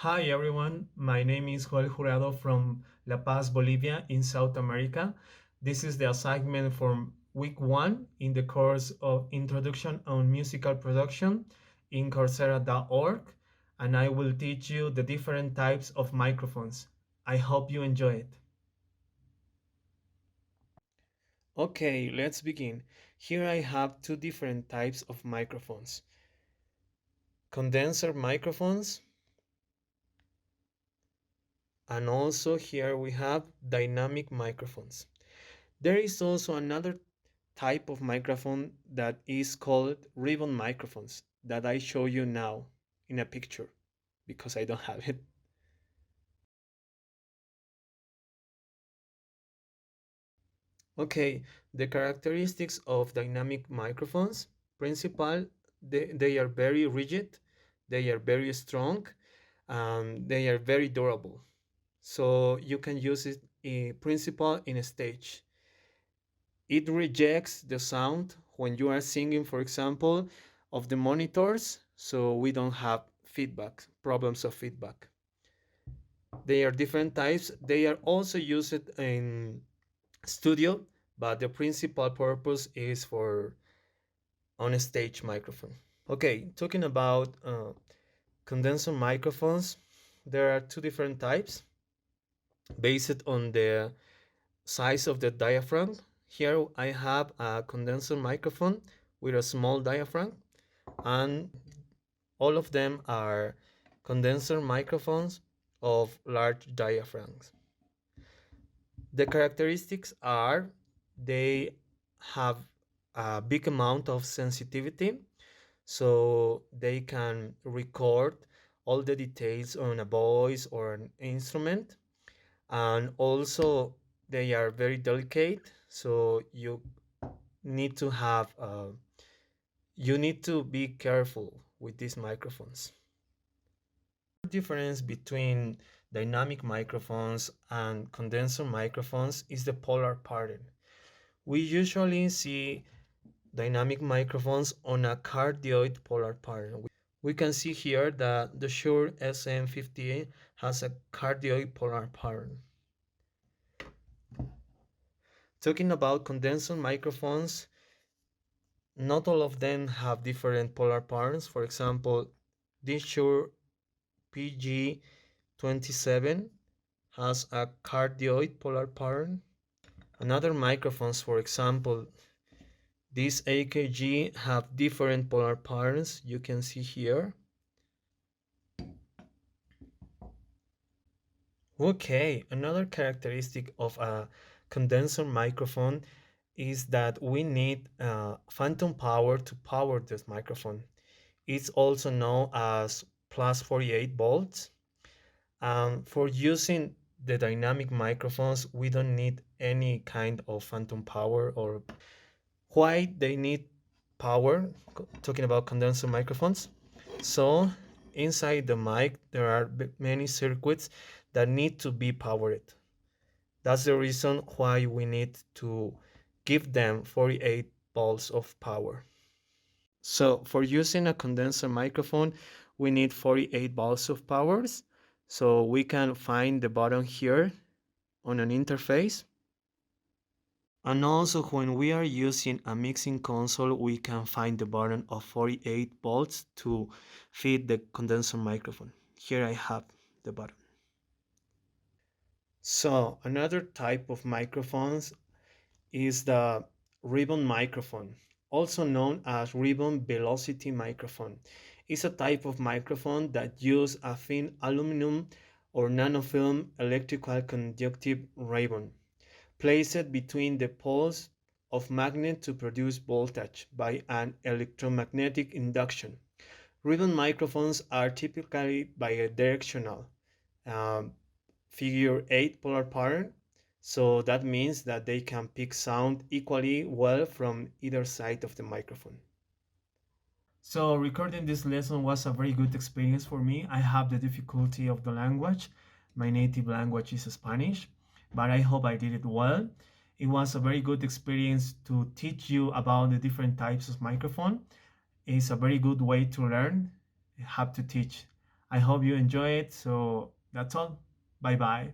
Hi everyone, my name is Jurado from La Paz, Bolivia in South America. This is the assignment from week 1 in the course of Introduction on Musical Production in Coursera.org, and I will teach you the different types of microphones. I hope you enjoy it. Okay, let's begin. Here I have two different types of microphones. Condenser microphones, and also here we have dynamic microphones. There is also another type of microphone that is called ribbon microphones that I show you now in a picture because I don't have it. Okay, the characteristics of dynamic microphones, principal, they are very rigid, they are very strong, they are very durable. So you can use it in principal in a stage. It rejects the sound when you are singing, for example, of the monitors, so we don't have feedback, problems of feedback. They are different types. They are also used in studio, but the principal purpose is for on a stage microphone. Okay, talking about condenser microphones, there are two different types based on the size of the diaphragm. Here I have a condenser microphone with a small diaphragm, and all of them are condenser microphones of large diaphragms. The characteristics are they have a big amount of sensitivity, so they can record all the details on a voice or an instrument, and also they are very delicate, so need to have you need to be careful with these microphones. The difference between dynamic microphones and condenser microphones is the polar pattern. We usually see dynamic microphones on a cardioid polar pattern. We can see here that the Shure SM58 has a cardioid polar pattern. Talking about condenser microphones, not all of them have different polar patterns. For example, this Shure PG27 has a cardioid polar pattern. Another microphones, for example, these AKG have different polar patterns. You can see here. Okay, another characteristic of a condenser microphone is that we need phantom power to power this microphone. It's also known as plus 48 volts. For using the dynamic microphones, we don't need any kind of phantom power. Or why they need power, talking about condenser microphones. So inside the mic, there are many circuits that need to be powered. That's the reason why we need to give them 48 volts of power. So for using a condenser microphone, we need 48 volts of powers. So we can find the button here on an interface. And also when we are using a mixing console, we can find the button of 48 volts to feed the condenser microphone. Here I have the button. So another type of microphones is the ribbon microphone, also known as ribbon velocity microphone. It's a type of microphone that uses a thin aluminum or nanofilm electrical conductive ribbon placed between the poles of magnet to produce voltage by an electromagnetic induction. Ribbon microphones are typically bidirectional, um, figure 8 polar pattern, so that means that they can pick sound equally well from either side of the microphone. So recording this lesson was a very good experience for me. I have the difficulty of the language. My native language is Spanish, but I hope I did it well. It was a very good experience to teach you about the different types of microphone. It's a very good way to learn, have to teach. I hope you enjoy it. So that's all. Bye bye.